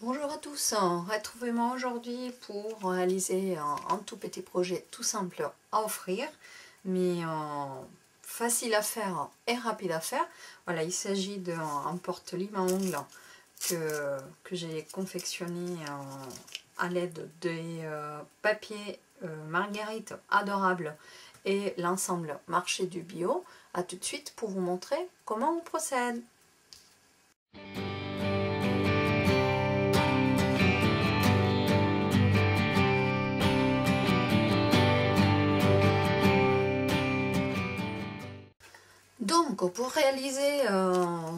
Bonjour à tous, retrouvez-moi aujourd'hui pour réaliser un tout petit projet tout simple à offrir, mais facile à faire et rapide à faire. Voilà, il s'agit d'un porte-lime à ongles que j'ai confectionné à l'aide des papiers marguerite adorables et l'ensemble marché du bio. A tout de suite pour vous montrer comment on procède. Donc, pour réaliser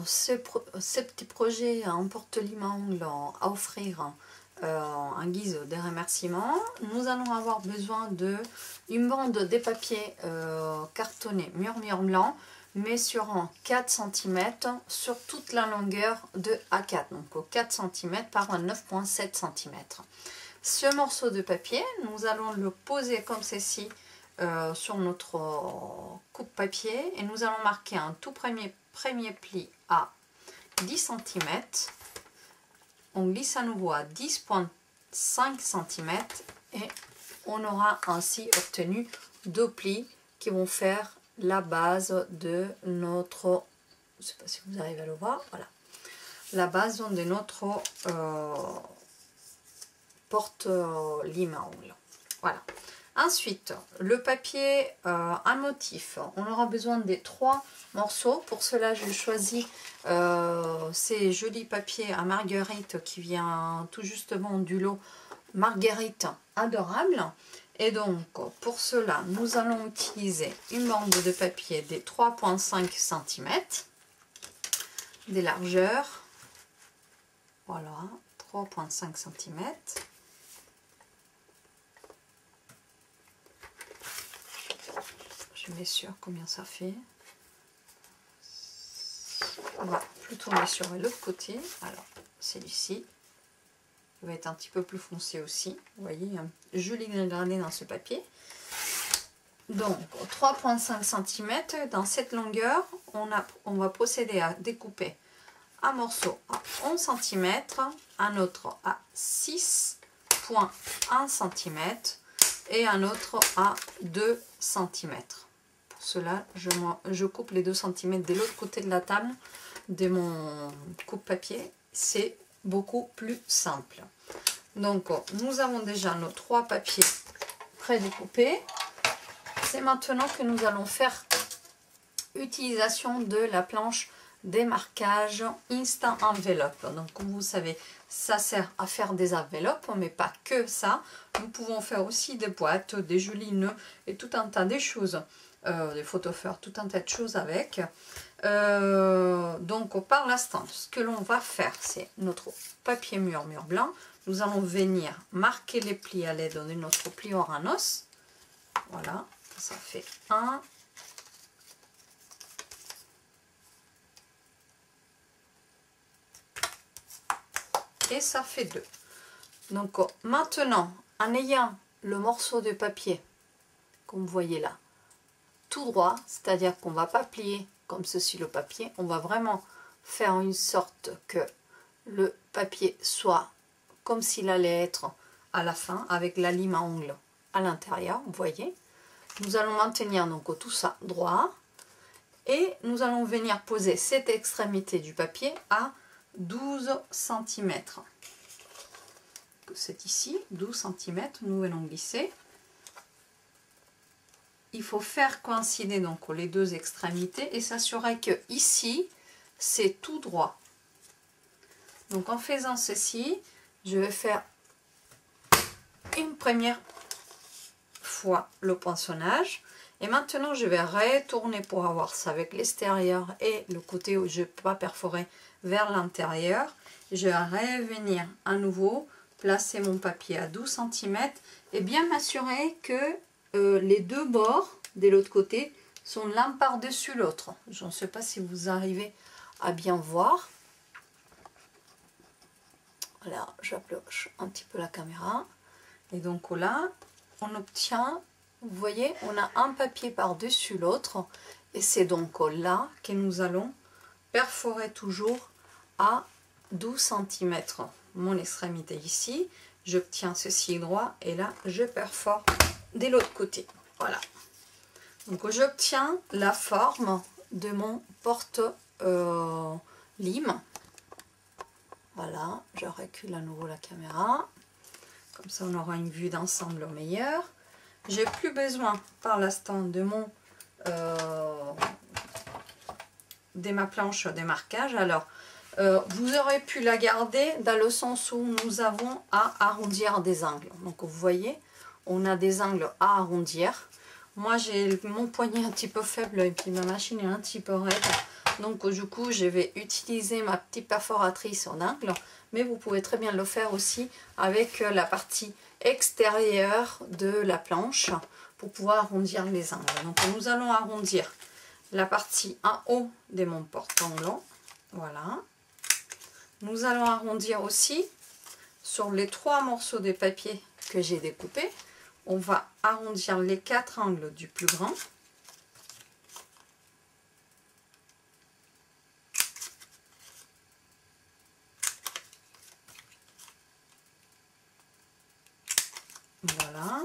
ce petit projet en porte-lime à ongles à offrir en guise de remerciement, nous allons avoir besoin d'une bande de papier cartonné murmure blanc, mais sur un 4 cm sur toute la longueur de A4, donc 4 cm par 9,7 cm. Ce morceau de papier, nous allons le poser comme ceci sur notre coupe papier et nous allons marquer un tout premier pli à 10 cm. On glisse à nouveau à 10,5 cm et on aura ainsi obtenu deux plis qui vont faire la base de notre, je ne sais pas si vous arrivez à le voir, voilà, la base de notre porte-lime à ongles. Voilà. Ensuite, le papier un motif. On aura besoin des 3 morceaux. Pour cela, j'ai choisi ces jolis papiers à marguerite qui vient tout justement du lot Marguerite Adorable. Et donc, pour cela, nous allons utiliser une bande de papier des 3,5 cm, des largeurs. Voilà, 3,5 cm. Je mets sur combien ça fait. On va plutôt mettre sur l'autre côté. Alors, celui-ci va être un petit peu plus foncé aussi. Vous voyez, il y a un joli gradé dans ce papier. Donc, 3,5 cm. Dans cette longueur, on va procéder à découper un morceau à 11 cm, un autre à 6,1 cm et un autre à 2 cm. Cela, je coupe les 2 cm de l'autre côté de la table de mon coupe-papier. C'est beaucoup plus simple. Donc, nous avons déjà nos 3 papiers prédécoupés. C'est maintenant que nous allons faire utilisation de la planche démarquage Instant Envelope. Donc, comme vous savez, ça sert à faire des enveloppes, mais pas que ça. Nous pouvons faire aussi des boîtes, des jolis nœuds et tout un tas de choses. Des photophores, tout un tas de choses avec. Donc par l'instant, ce que l'on va faire, c'est notre papier murmure blanc. Nous allons venir marquer les plis à l'aide de notre pliant à noce. Voilà, ça fait 1. Et ça fait 2. Donc maintenant, en ayant le morceau de papier, comme vous voyez là, tout droit, c'est-à-dire qu'on ne va pas plier comme ceci le papier, on va vraiment faire une sorte que le papier soit comme s'il allait être à la fin, avec la lime à ongles à l'intérieur, vous voyez. Nous allons maintenir donc tout ça droit, et nous allons venir poser cette extrémité du papier à 12 cm. C'est ici, 12 cm, nous allons glisser. Il faut faire coïncider donc les deux extrémités et s'assurer que ici c'est tout droit. Donc en faisant ceci, je vais faire une première fois le poinçonnage et maintenant je vais retourner pour avoir ça avec l'extérieur et le côté où je ne peux pas perforer vers l'intérieur. Je vais revenir à nouveau, placer mon papier à 12 cm et bien m'assurer que les deux bords de l'autre côté sont l'un par-dessus l'autre. Je ne sais pas si vous arrivez à bien voir. Voilà, j'approche un petit peu la caméra. Et donc là, on obtient, vous voyez, on a un papier par-dessus l'autre. Et c'est donc là que nous allons perforer toujours à 12 cm mon extrémité ici, j'obtiens ceci droit et là je perfore de l'autre côté. Voilà. Donc j'obtiens la forme de mon porte-lime. Voilà, je recule à nouveau la caméra. Comme ça on aura une vue d'ensemble meilleure. J'ai plus besoin par l'instant de ma planche de marquage. Alors vous aurez pu la garder dans le sens où nous avons à arrondir des angles. Donc vous voyez, on a des angles à arrondir. Moi j'ai mon poignet un petit peu faible et puis ma machine est un petit peu raide. Donc du coup je vais utiliser ma petite perforatrice en angle. Mais vous pouvez très bien le faire aussi avec la partie extérieure de la planche pour pouvoir arrondir les angles. Donc nous allons arrondir la partie en haut de mon porte-ongle. Voilà. Nous allons arrondir aussi sur les 3 morceaux de papier que j'ai découpés. On va arrondir les 4 angles du plus grand. Voilà.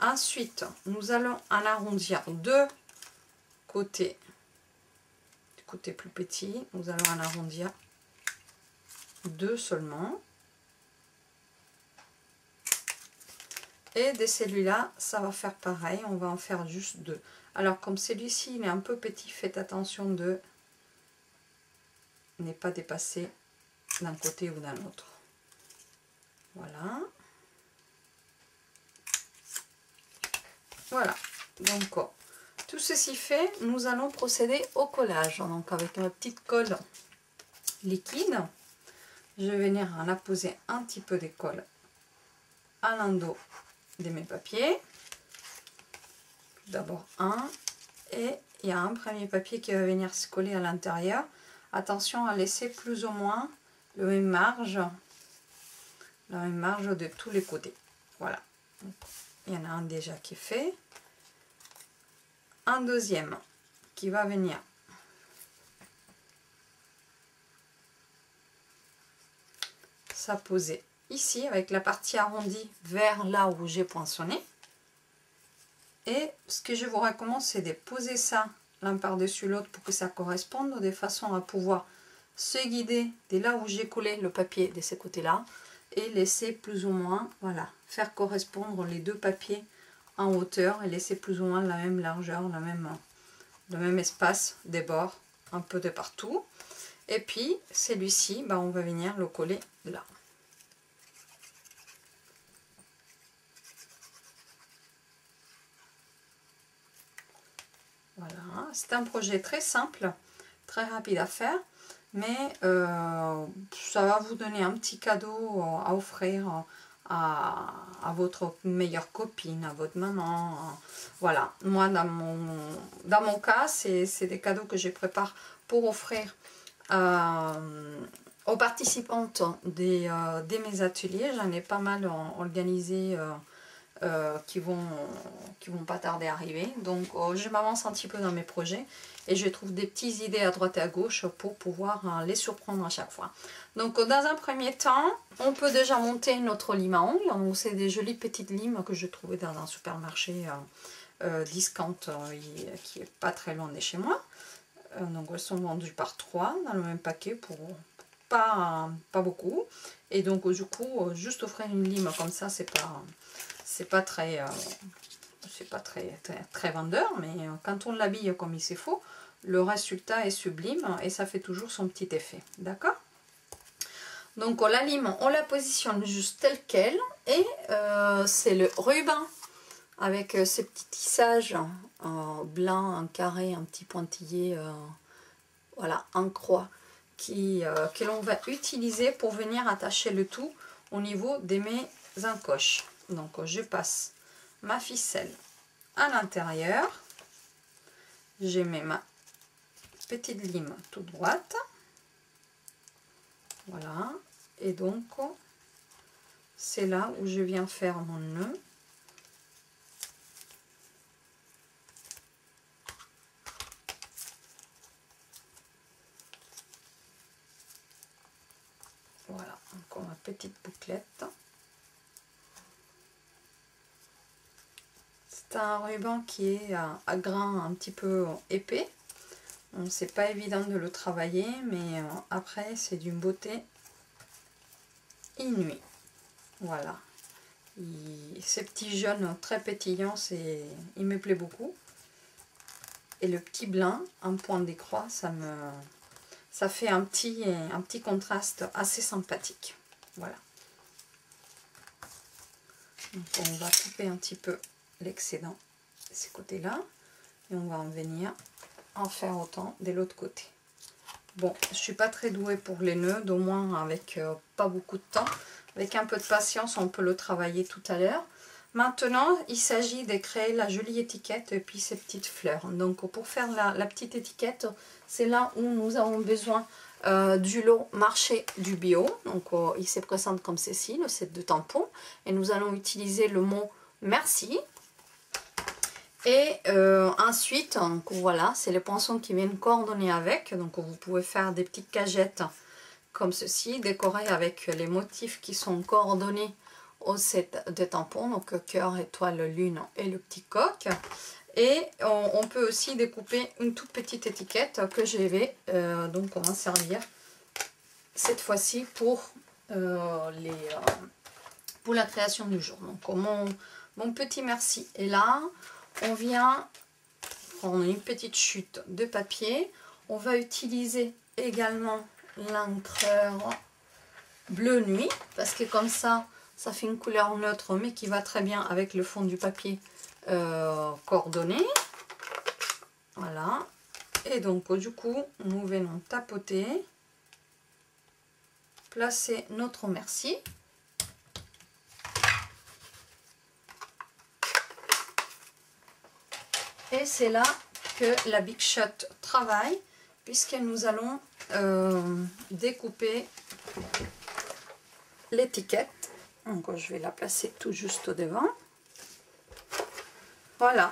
Ensuite, nous allons en arrondir deux côtés. Du côté plus petit, nous allons en arrondir 2 seulement. Et de celui-là, ça va faire pareil, on va en faire juste 2. Alors comme celui-ci il est un peu petit, faites attention de ne pas dépasser d'un côté ou d'un autre. Voilà. Voilà. Donc tout ceci fait, nous allons procéder au collage. Donc avec ma petite colle liquide, je vais venir en apposer un petit peu de colle à l'endos de mes papiers. D'abord un, et il y a un premier papier qui va venir se coller à l'intérieur. Attention à laisser plus ou moins la même marge de tous les côtés. Voilà. Donc, il y en a un déjà qui est fait. Un deuxième qui va venir s'apposer ici avec la partie arrondie vers là où j'ai poinçonné. Et ce que je vous recommande, c'est de poser ça l'un par-dessus l'autre pour que ça corresponde, de façon à pouvoir se guider de là où j'ai collé le papier de ce côté-là et laisser plus ou moins, voilà, faire correspondre les deux papiers en hauteur et laisser plus ou moins la même largeur, le même espace des bords, un peu de partout. Et puis celui-ci, ben, on va venir le coller là. Voilà, c'est un projet très simple, très rapide à faire, mais ça va vous donner un petit cadeau à offrir à votre meilleure copine, à votre maman. Voilà, moi dans mon cas, c'est des cadeaux que je prépare pour offrir aux participantes de mes ateliers. J'en ai pas mal organisé qui vont pas tarder à arriver. Donc je m'avance un petit peu dans mes projets et je trouve des petites idées à droite et à gauche pour pouvoir les surprendre à chaque fois. Donc dans un premier temps, on peut déjà monter notre lime à ongles. Donc c'est des jolies petites limes que je trouvais dans un supermarché discount qui est pas très loin de chez moi. Donc elles sont vendues par 3 dans le même paquet pour pas beaucoup. Et donc du coup, juste offrir une lime comme ça, c'est pas très vendeur, mais quand on l'habille comme il s'est faut, le résultat est sublime et ça fait toujours son petit effet. D'accord? Donc la lime, on la positionne juste telle qu'elle et c'est le ruban avec ces petits tissages en blanc, en carré, un petit pointillé, voilà, en croix que l'on va utiliser pour venir attacher le tout au niveau de mes encoches. Donc je passe ma ficelle à l'intérieur, je mets ma petite lime toute droite, voilà, et donc c'est là où je viens faire mon nœud. ma petite bouclette. C'est un ruban qui est à grain un petit peu épais. C'est pas évident de le travailler, mais après c'est d'une beauté inouïe. Voilà. Ces petits jaunes très pétillants, il me plaît beaucoup. Et le petit blanc en point d'écroi, ça fait un petit contraste assez sympathique. Voilà. Donc on va couper un petit peu l'excédent de ces côtés-là. Et on va en venir en faire autant de l'autre côté. Bon, je suis pas très douée pour les nœuds, au moins avec pas beaucoup de temps. Avec un peu de patience, on peut le travailler tout à l'heure. Maintenant, il s'agit de créer la jolie étiquette et puis ces petites fleurs. Donc pour faire la petite étiquette, c'est là où nous avons besoin du lot marché du bio. Donc il se présente comme ceci, le set de tampons. Et nous allons utiliser le mot merci. Et ensuite, donc, voilà, c'est les poinçons qui viennent coordonner avec. Donc vous pouvez faire des petites cagettes comme ceci, décorées avec les motifs qui sont coordonnés au set de tampons. Donc cœur, étoile, lune et le petit coq. Et on peut aussi découper une toute petite étiquette que je vais donc m'en servir cette fois-ci pour la création du jour. Donc mon petit merci est là. On vient prendre une petite chute de papier. On va utiliser également l'encreur bleu nuit parce que comme ça fait une couleur neutre mais qui va très bien avec le fond du papier coordonné. Voilà. Et donc du coup nous venons tapoter, placer notre merci. Et c'est là que la Big Shot travaille, puisque nous allons découper l'étiquette. Donc je vais la placer tout juste au devant. Voilà.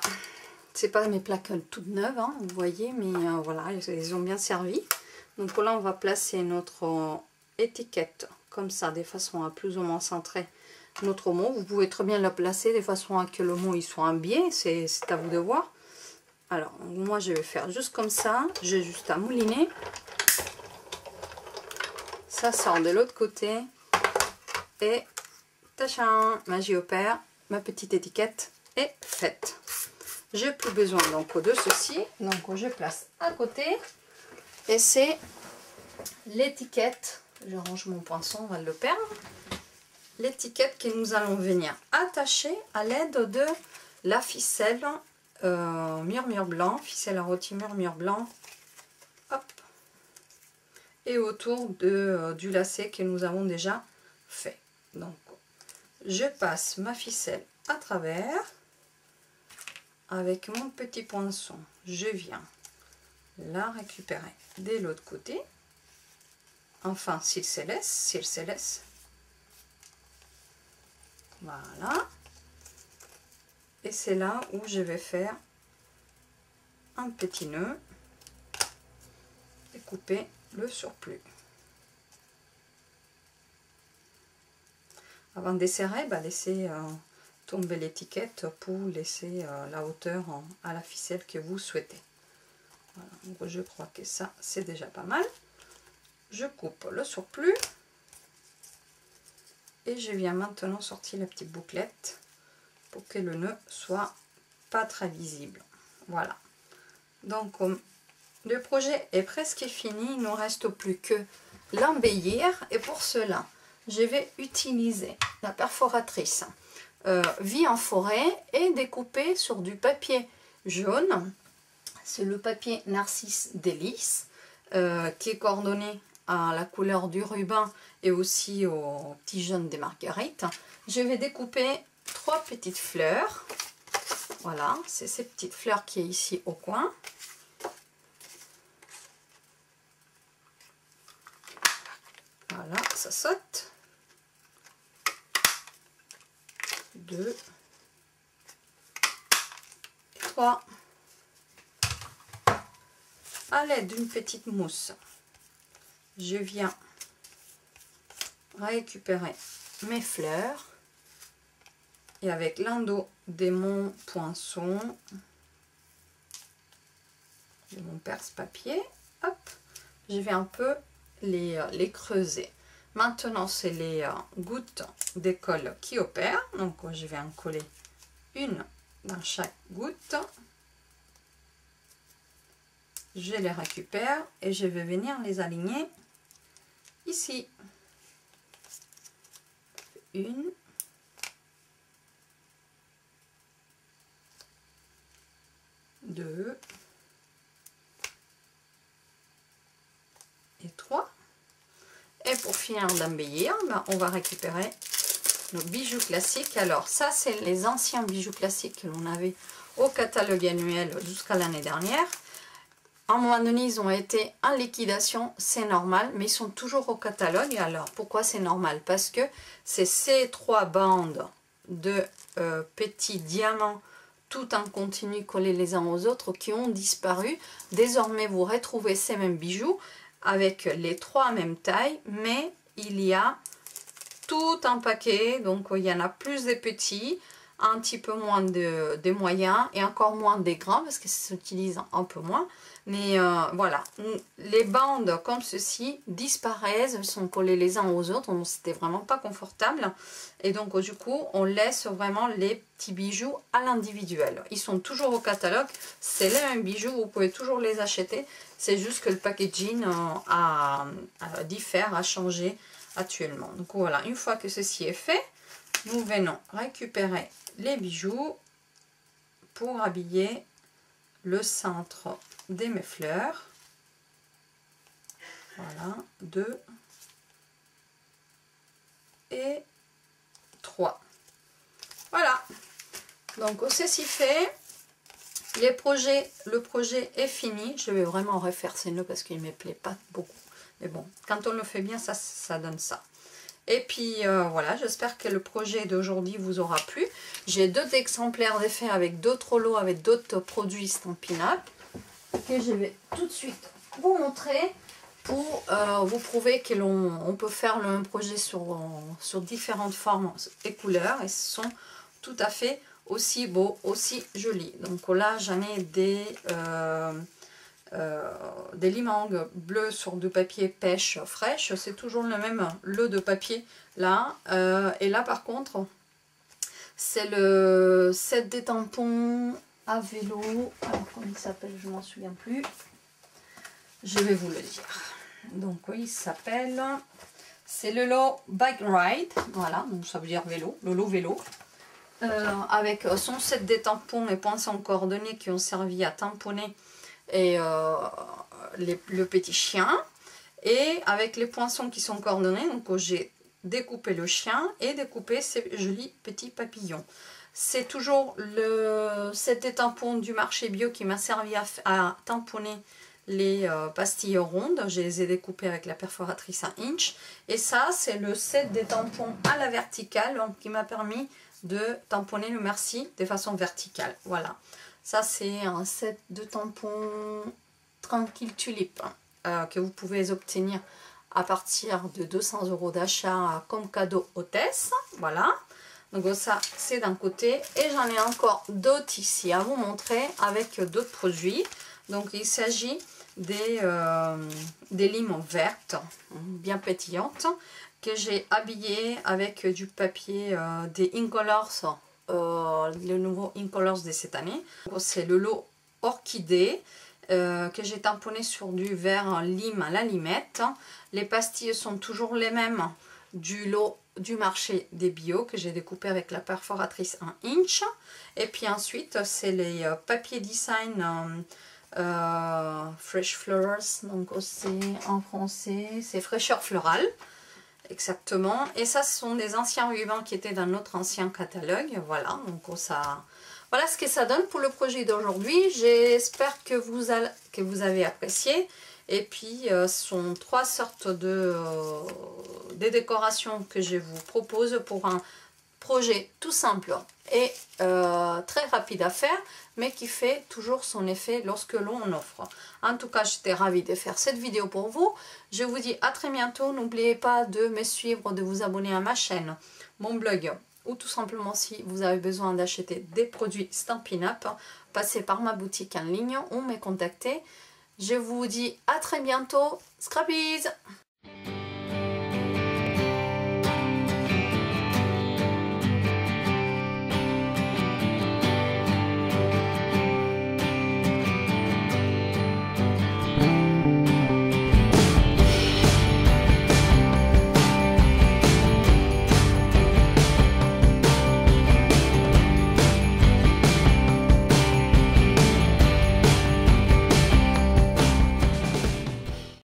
C'est pas mes plaques toutes neuves, hein, vous voyez, mais voilà, elles ont bien servi. Donc là, on va placer notre étiquette comme ça, de façon à plus ou moins centrer notre mot. Vous pouvez très bien la placer de façon à que le mot il soit en biais, c'est à vous de voir. Alors, moi je vais faire juste comme ça, j'ai juste à mouliner. Ça sort de l'autre côté. Et, tachin, magie opère, ma petite étiquette est faite. J'ai plus besoin donc de ceci, donc je place à côté. Et c'est l'étiquette, je range mon poinçon, on va le perdre. L'étiquette que nous allons venir attacher à l'aide de la ficelle murmure blanc, ficelle à rôti murmure blanc, hop, et autour du lacet que nous avons déjà fait. Donc je passe ma ficelle à travers avec mon petit poinçon, je viens la récupérer de l'autre côté, enfin s'il se laisse, voilà. Et c'est là où je vais faire un petit nœud et couper le surplus. Avant de desserrer, laissez tomber l'étiquette pour laisser la hauteur à la ficelle que vous souhaitez. Voilà, donc je crois que ça c'est déjà pas mal. Je coupe le surplus et je viens maintenant sortir la petite bouclette pour que le nœud soit pas très visible. Voilà, donc le projet est presque fini, il ne nous reste plus que l'embellir, et pour cela je vais utiliser la perforatrice vie en forêt et découper sur du papier jaune. C'est le papier Narcisse Délice qui est coordonné à la couleur du ruban et aussi au petit jaune des marguerites. Je vais découper 3 petites fleurs. Voilà, c'est ces petites fleurs qui est ici au coin. Voilà, ça saute. 2, 3. À l'aide d'une petite mousse, je viens récupérer mes fleurs et avec l'endos de mon poinçon, de mon perce-papier, hop, je vais un peu les creuser. Maintenant, c'est les gouttes de colle qui opèrent. Donc, je vais en coller une dans chaque goutte. Je les récupère et je vais venir les aligner ici. Une. Deux. Et trois. Et pour finir d'embellir, ben, on va récupérer nos bijoux classiques. Alors ça, c'est les anciens bijoux classiques que l'on avait au catalogue annuel jusqu'à l'année dernière. À un moment donné, ils ont été en liquidation, c'est normal, mais ils sont toujours au catalogue. Alors pourquoi c'est normal? Parce que c'est ces trois bandes de petits diamants tout en continu collés les uns aux autres qui ont disparu. Désormais, vous retrouvez ces mêmes bijoux avec les trois mêmes tailles, mais il y a tout un paquet, donc il y en a plus des petits, un petit peu moins des moyens et encore moins des grands parce que ça s'utilise un peu moins. Mais voilà, les bandes comme ceci disparaissent, elles sont collées les uns aux autres, donc c'était vraiment pas confortable. Et donc du coup, on laisse vraiment les petits bijoux à l'individuel. Ils sont toujours au catalogue, c'est les mêmes bijoux, vous pouvez toujours les acheter. C'est juste que le packaging diffère, a changé actuellement. Donc voilà, une fois que ceci est fait, nous venons récupérer les bijoux pour habiller le centre de mes fleurs. Voilà, 2 et 3. Voilà, donc ceci fait, le projet est fini. Je vais vraiment refaire ces nœuds parce qu'il ne me plaît pas beaucoup. Mais bon, quand on le fait bien, ça donne ça. Et puis voilà, j'espère que le projet d'aujourd'hui vous aura plu. J'ai d'autres exemplaires de faits avec d'autres lots, avec d'autres produits Stampin' Up que je vais tout de suite vous montrer pour vous prouver que l'on peut faire le même projet sur différentes formes et couleurs. Et ce sont tout à fait aussi beaux, aussi jolis. Donc là, j'en ai des limangues bleues sur du papier pêche fraîche. C'est toujours le même lot de papier là. Et là, par contre, c'est le set des tampons à vélo. Alors, comment il s'appelle? Je m'en souviens plus. Je vais vous le dire. Donc, oui, il s'appelle... C'est le lot Bike Ride. Voilà, donc ça veut dire vélo. Le lot vélo. Avec son set des tampons et poinçons coordonnés qui ont servi à tamponner et le petit chien. Et avec les poinçons qui sont coordonnés, donc j'ai découpé le chien et découpé ces jolis petits papillons. C'est toujours le set des tampons du marché bio qui m'a servi à tamponner les pastilles rondes. Je les ai découpées avec la perforatrice à inch. Et ça, c'est le set des tampons à la verticale, donc, qui m'a permis de tamponner le merci de façon verticale. Voilà. Ça, c'est un set de tampons Tranquille Tulipe que vous pouvez obtenir à partir de 200 € d'achat comme cadeau hôtesse. Voilà. Donc ça, c'est d'un côté. Et j'en ai encore d'autres ici à vous montrer avec d'autres produits. Donc il s'agit des limes vertes, bien pétillantes, que j'ai habillées avec du papier des Incolors, le nouveau Incolors de cette année. C'est le lot Orchidée que j'ai tamponné sur du vert lime à la limette. Les pastilles sont toujours les mêmes du lot du marché des bio que j'ai découpé avec la perforatrice 1 inch. Et puis ensuite, c'est les papiers design Fresh Flowers, donc aussi en français, c'est fraîcheur florale. Exactement. Et ça, ce sont des anciens rubans qui étaient dans notre ancien catalogue. Voilà, donc ça... Voilà ce que ça donne pour le projet d'aujourd'hui. J'espère que vous avez apprécié. Et puis, ce sont 3 sortes de décorations que je vous propose pour projet tout simple et très rapide à faire, mais qui fait toujours son effet lorsque l'on offre. En tout cas, j'étais ravie de faire cette vidéo pour vous. Je vous dis à très bientôt. N'oubliez pas de me suivre, de vous abonner à ma chaîne, mon blog, ou tout simplement si vous avez besoin d'acheter des produits Stampin' Up, passez par ma boutique en ligne ou me contacter. Je vous dis à très bientôt. Scrapies!